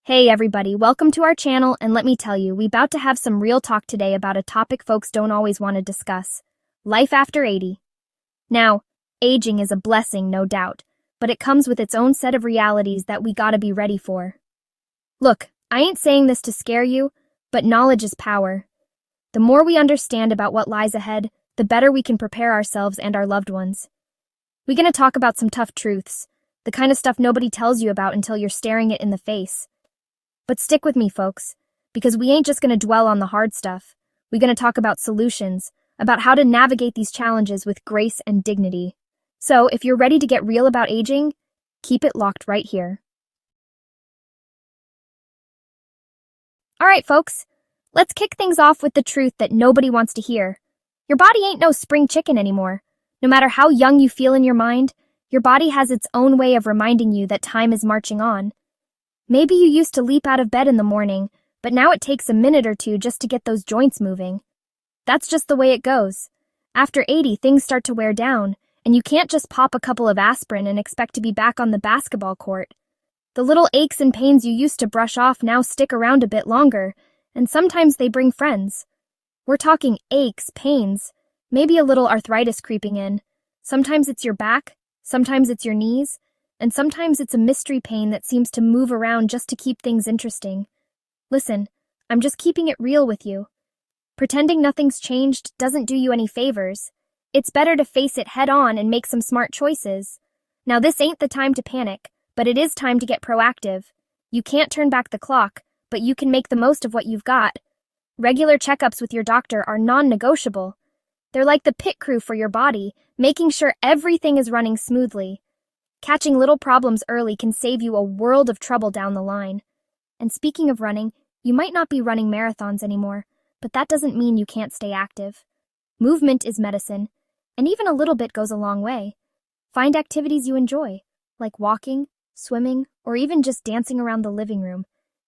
Hey everybody, welcome to our channel, and let me tell you, we about to have some real talk today about a topic folks don't always want to discuss. Life after 80. Now, aging is a blessing, no doubt, but it comes with its own set of realities that we gotta be ready for. Look, I ain't saying this to scare you, but knowledge is power. The more we understand about what lies ahead, the better we can prepare ourselves and our loved ones. We're gonna talk about some tough truths, the kind of stuff nobody tells you about until you're staring it in the face. But stick with me, folks, because we ain't just going to dwell on the hard stuff. We're going to talk about solutions, about how to navigate these challenges with grace and dignity. So, if you're ready to get real about aging, keep it locked right here. All right, folks, let's kick things off with the truth that nobody wants to hear. Your body ain't no spring chicken anymore. No matter how young you feel in your mind, your body has its own way of reminding you that time is marching on. Maybe you used to leap out of bed in the morning, but now it takes a minute or two just to get those joints moving. That's just the way it goes. After 80, things start to wear down, and you can't just pop a couple of aspirin and expect to be back on the basketball court. The little aches and pains you used to brush off now stick around a bit longer, and sometimes they bring friends. We're talking aches, pains, maybe a little arthritis creeping in. Sometimes it's your back, sometimes it's your knees, and sometimes it's a mystery pain that seems to move around just to keep things interesting. Listen, I'm just keeping it real with you. Pretending nothing's changed doesn't do you any favors. It's better to face it head on and make some smart choices. Now, this ain't the time to panic, but it is time to get proactive. You can't turn back the clock, but you can make the most of what you've got. Regular checkups with your doctor are non-negotiable. They're like the pit crew for your body, making sure everything is running smoothly. Catching little problems early can save you a world of trouble down the line. And speaking of running, you might not be running marathons anymore, but that doesn't mean you can't stay active. Movement is medicine, and even a little bit goes a long way. Find activities you enjoy, like walking, swimming, or even just dancing around the living room.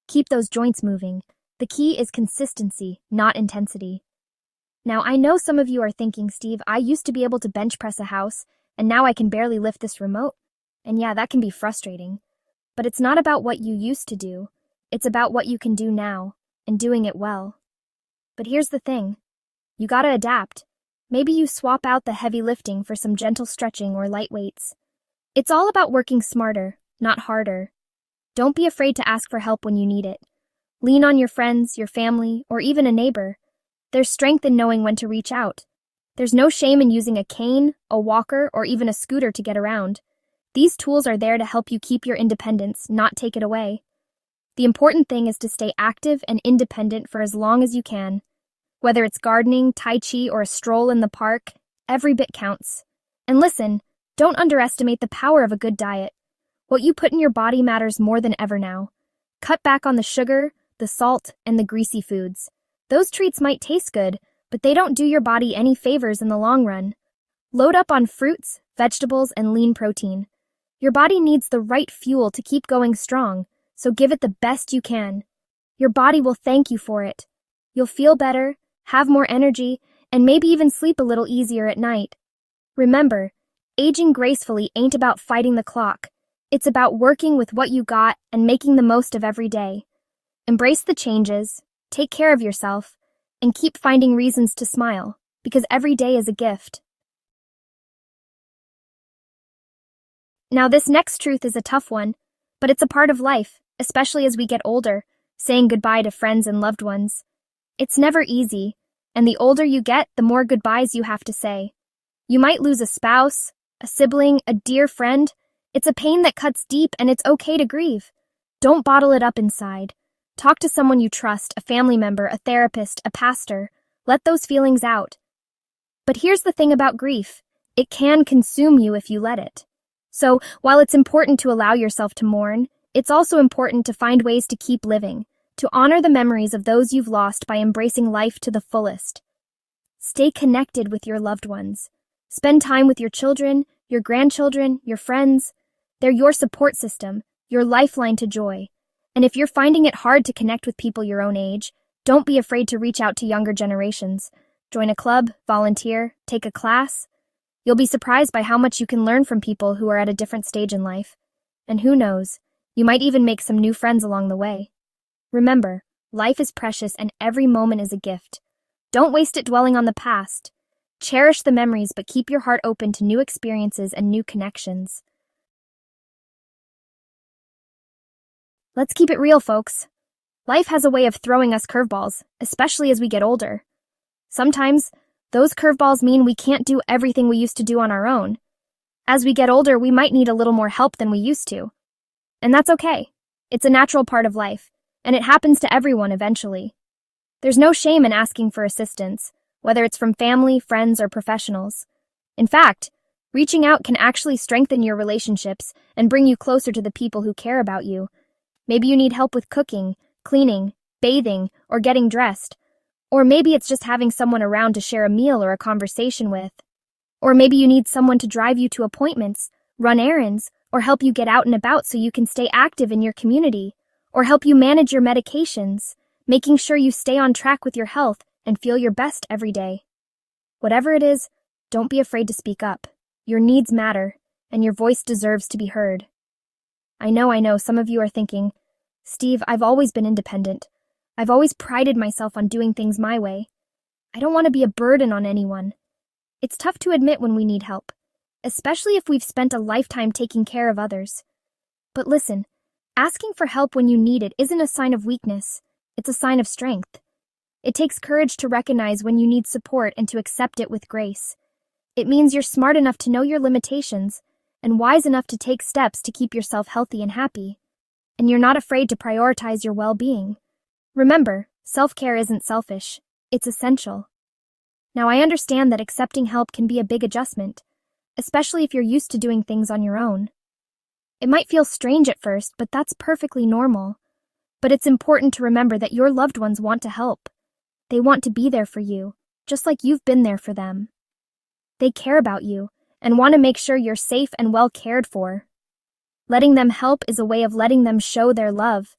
Keep those joints moving. The key is consistency, not intensity. Now, I know some of you are thinking, Steve, I used to be able to bench press a house, and now I can barely lift this remote. And yeah, that can be frustrating. But it's not about what you used to do. It's about what you can do now, and doing it well. But here's the thing. You gotta adapt. Maybe you swap out the heavy lifting for some gentle stretching or light weights. It's all about working smarter, not harder. Don't be afraid to ask for help when you need it. Lean on your friends, your family, or even a neighbor. There's strength in knowing when to reach out. There's no shame in using a cane, a walker, or even a scooter to get around. These tools are there to help you keep your independence, not take it away. The important thing is to stay active and independent for as long as you can. Whether it's gardening, tai chi, or a stroll in the park, every bit counts. And listen, don't underestimate the power of a good diet. What you put in your body matters more than ever now. Cut back on the sugar, the salt, and the greasy foods. Those treats might taste good, but they don't do your body any favors in the long run. Load up on fruits, vegetables, and lean protein. Your body needs the right fuel to keep going strong, so give it the best you can. Your body will thank you for it. You'll feel better, have more energy, and maybe even sleep a little easier at night. Remember, aging gracefully ain't about fighting the clock. It's about working with what you got and making the most of every day. Embrace the changes, take care of yourself, and keep finding reasons to smile, because every day is a gift. Now, this next truth is a tough one, but it's a part of life, especially as we get older, saying goodbye to friends and loved ones. It's never easy, and the older you get, the more goodbyes you have to say. You might lose a spouse, a sibling, a dear friend. It's a pain that cuts deep, and it's okay to grieve. Don't bottle it up inside. Talk to someone you trust, a family member, a therapist, a pastor. Let those feelings out. But here's the thing about grief. It can consume you if you let it. So, while it's important to allow yourself to mourn, it's also important to find ways to keep living, to honor the memories of those you've lost by embracing life to the fullest. Stay connected with your loved ones. Spend time with your children, your grandchildren, your friends. They're your support system, your lifeline to joy. And if you're finding it hard to connect with people your own age, don't be afraid to reach out to younger generations. Join a club, volunteer, take a class. You'll be surprised by how much you can learn from people who are at a different stage in life. And who knows, You might even make some new friends along the way. Remember, life is precious and every moment is a gift. Don't waste it dwelling on the past. Cherish the memories, but keep your heart open to new experiences and new connections. Let's keep it real, folks. Life has a way of throwing us curveballs, especially as we get older. Sometimes, those curveballs mean we can't do everything we used to do on our own. As we get older, we might need a little more help than we used to. And that's okay. It's a natural part of life, and it happens to everyone eventually. There's no shame in asking for assistance, whether it's from family, friends, or professionals. In fact, reaching out can actually strengthen your relationships and bring you closer to the people who care about you. Maybe you need help with cooking, cleaning, bathing, or getting dressed. Or maybe it's just having someone around to share a meal or a conversation with. Or maybe you need someone to drive you to appointments, run errands, or help you get out and about so you can stay active in your community, or help you manage your medications, making sure you stay on track with your health and feel your best every day. Whatever it is, don't be afraid to speak up. Your needs matter, and your voice deserves to be heard. I know, some of you are thinking, Steve, I've always been independent. I've always prided myself on doing things my way. I don't want to be a burden on anyone. It's tough to admit when we need help, especially if we've spent a lifetime taking care of others. But listen, asking for help when you need it isn't a sign of weakness, it's a sign of strength. It takes courage to recognize when you need support and to accept it with grace. It means you're smart enough to know your limitations and wise enough to take steps to keep yourself healthy and happy. And you're not afraid to prioritize your well-being. Remember, self-care isn't selfish, it's essential. Now, I understand that accepting help can be a big adjustment, especially if you're used to doing things on your own. It might feel strange at first, but that's perfectly normal. But it's important to remember that your loved ones want to help. They want to be there for you, just like you've been there for them. They care about you and want to make sure you're safe and well cared for. Letting them help is a way of letting them show their love.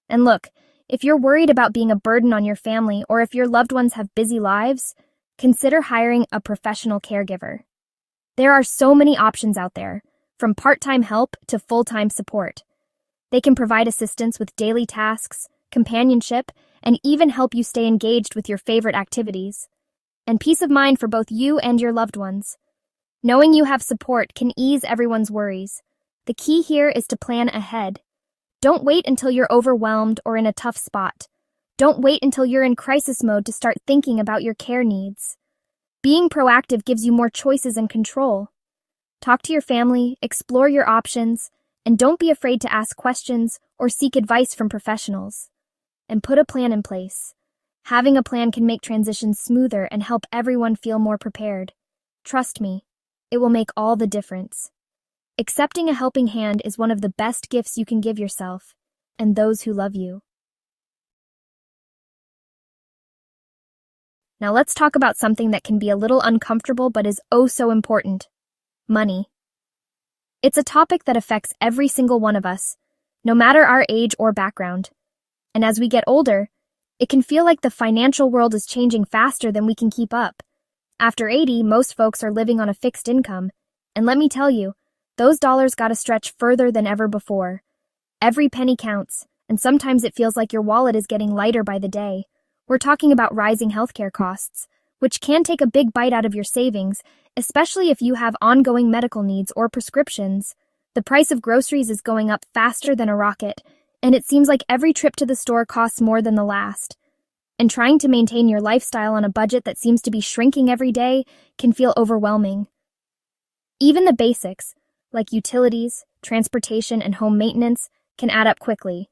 And look, if you're worried about being a burden on your family or if your loved ones have busy lives, consider hiring a professional caregiver. There are so many options out there, from part-time help to full-time support. They can provide assistance with daily tasks, companionship, and even help you stay engaged with your favorite activities. And peace of mind for both you and your loved ones. Knowing you have support can ease everyone's worries. The key here is to plan ahead. Don't wait until you're overwhelmed or in a tough spot. Don't wait until you're in crisis mode to start thinking about your care needs. Being proactive gives you more choices and control. Talk to your family, explore your options, and don't be afraid to ask questions or seek advice from professionals. And put a plan in place. Having a plan can make transitions smoother and help everyone feel more prepared. Trust me, it will make all the difference. Accepting a helping hand is one of the best gifts you can give yourself and those who love you. Now let's talk about something that can be a little uncomfortable but is oh so important: money. It's a topic that affects every single one of us, no matter our age or background. And as we get older, it can feel like the financial world is changing faster than we can keep up. After 80, most folks are living on a fixed income, and let me tell you, those dollars gotta stretch further than ever before. Every penny counts, and sometimes it feels like your wallet is getting lighter by the day. We're talking about rising healthcare costs, which can take a big bite out of your savings, especially if you have ongoing medical needs or prescriptions. The price of groceries is going up faster than a rocket, and it seems like every trip to the store costs more than the last. And trying to maintain your lifestyle on a budget that seems to be shrinking every day can feel overwhelming. Even the basics, like utilities, transportation, and home maintenance, can add up quickly.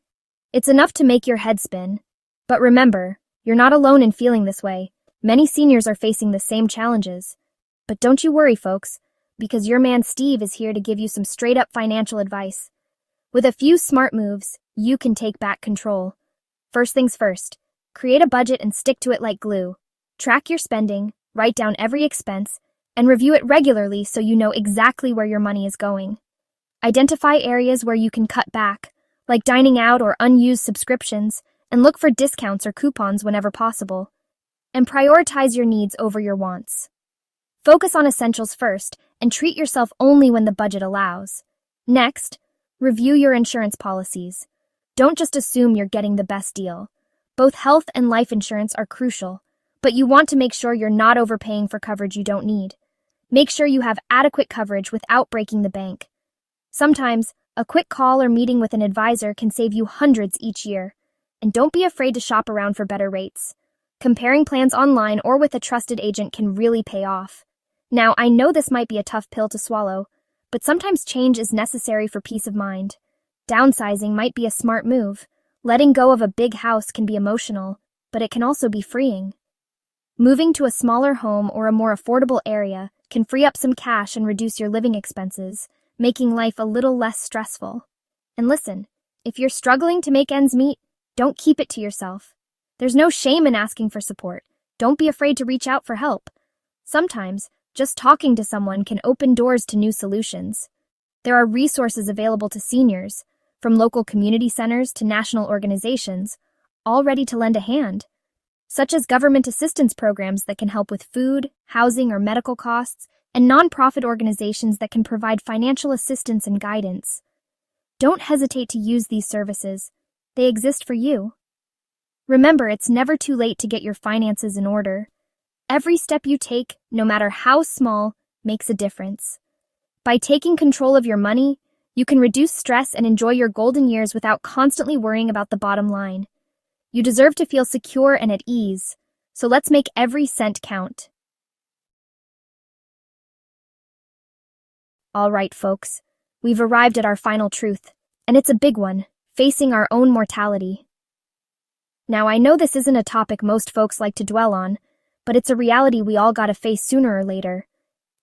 It's enough to make your head spin. But remember, you're not alone in feeling this way. Many seniors are facing the same challenges. But don't you worry, folks, because your man Steve is here to give you some straight-up financial advice. With a few smart moves, you can take back control. First things first, create a budget and stick to it like glue. Track your spending, write down every expense, and review it regularly so you know exactly where your money is going. Identify areas where you can cut back, like dining out or unused subscriptions, and look for discounts or coupons whenever possible. And prioritize your needs over your wants. Focus on essentials first and treat yourself only when the budget allows. Next, Review your insurance policies. Don't just assume you're getting the best deal. Both health and life insurance are crucial, but you want to make sure you're not overpaying for coverage you don't need. Make sure you have adequate coverage without breaking the bank. Sometimes, a quick call or meeting with an advisor can save you hundreds each year. And don't be afraid to shop around for better rates. Comparing plans online or with a trusted agent can really pay off. Now, I know this might be a tough pill to swallow, but sometimes change is necessary for peace of mind. Downsizing might be a smart move. Letting go of a big house can be emotional, but it can also be freeing. Moving to a smaller home or a more affordable area can free up some cash and reduce your living expenses, making life a little less stressful. And listen, if you're struggling to make ends meet, don't keep it to yourself. There's no shame in asking for support. Don't be afraid to reach out for help. Sometimes, just talking to someone can open doors to new solutions. There are resources available to seniors, from local community centers to national organizations, all ready to lend a hand, such as government assistance programs that can help with food, housing, or medical costs, and nonprofit organizations that can provide financial assistance and guidance. Don't hesitate to use these services. They exist for you. Remember, it's never too late to get your finances in order. Every step you take, no matter how small, makes a difference. By taking control of your money, you can reduce stress and enjoy your golden years without constantly worrying about the bottom line. You deserve to feel secure and at ease, so let's make every cent count. All right, folks, we've arrived at our final truth, and it's a big one, facing our own mortality. Now, I know this isn't a topic most folks like to dwell on, but it's a reality we all gotta face sooner or later.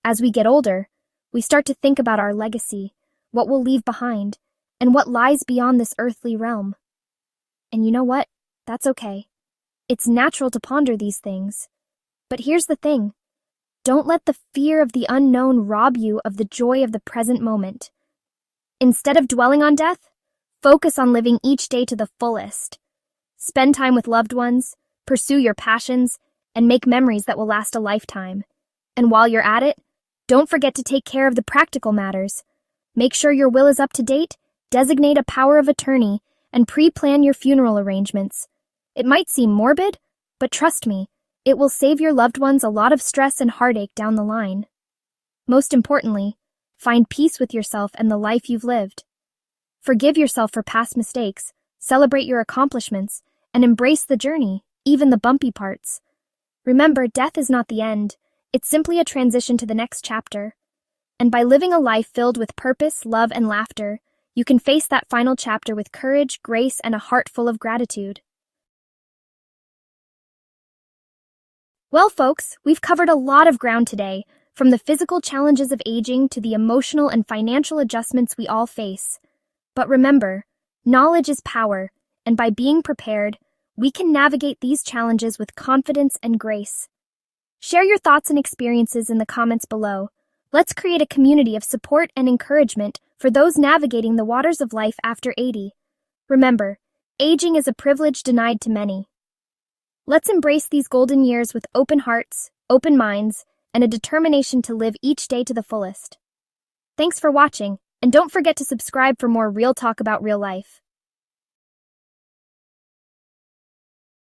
As we get older, we start to think about our legacy, what we'll leave behind, and what lies beyond this earthly realm. And you know what? That's okay. It's natural to ponder these things. But here's the thing. Don't let the fear of the unknown rob you of the joy of the present moment. Instead of dwelling on death, focus on living each day to the fullest. Spend time with loved ones, pursue your passions, and make memories that will last a lifetime. And while you're at it, don't forget to take care of the practical matters. Make sure your will is up to date, designate a power of attorney, and pre-plan your funeral arrangements. It might seem morbid, but trust me, it will save your loved ones a lot of stress and heartache down the line. Most importantly, find peace with yourself and the life you've lived. Forgive yourself for past mistakes, celebrate your accomplishments, and embrace the journey, even the bumpy parts. Remember, death is not the end. It's simply a transition to the next chapter. And by living a life filled with purpose, love, and laughter, you can face that final chapter with courage, grace, and a heart full of gratitude. Well, folks, we've covered a lot of ground today, from the physical challenges of aging to the emotional and financial adjustments we all face. But remember, knowledge is power, and by being prepared, we can navigate these challenges with confidence and grace. Share your thoughts and experiences in the comments below. Let's create a community of support and encouragement for those navigating the waters of life after 80. Remember, aging is a privilege denied to many. Let's embrace these golden years with open hearts, open minds, and a determination to live each day to the fullest. Thanks for watching, and don't forget to subscribe for more real talk about real life.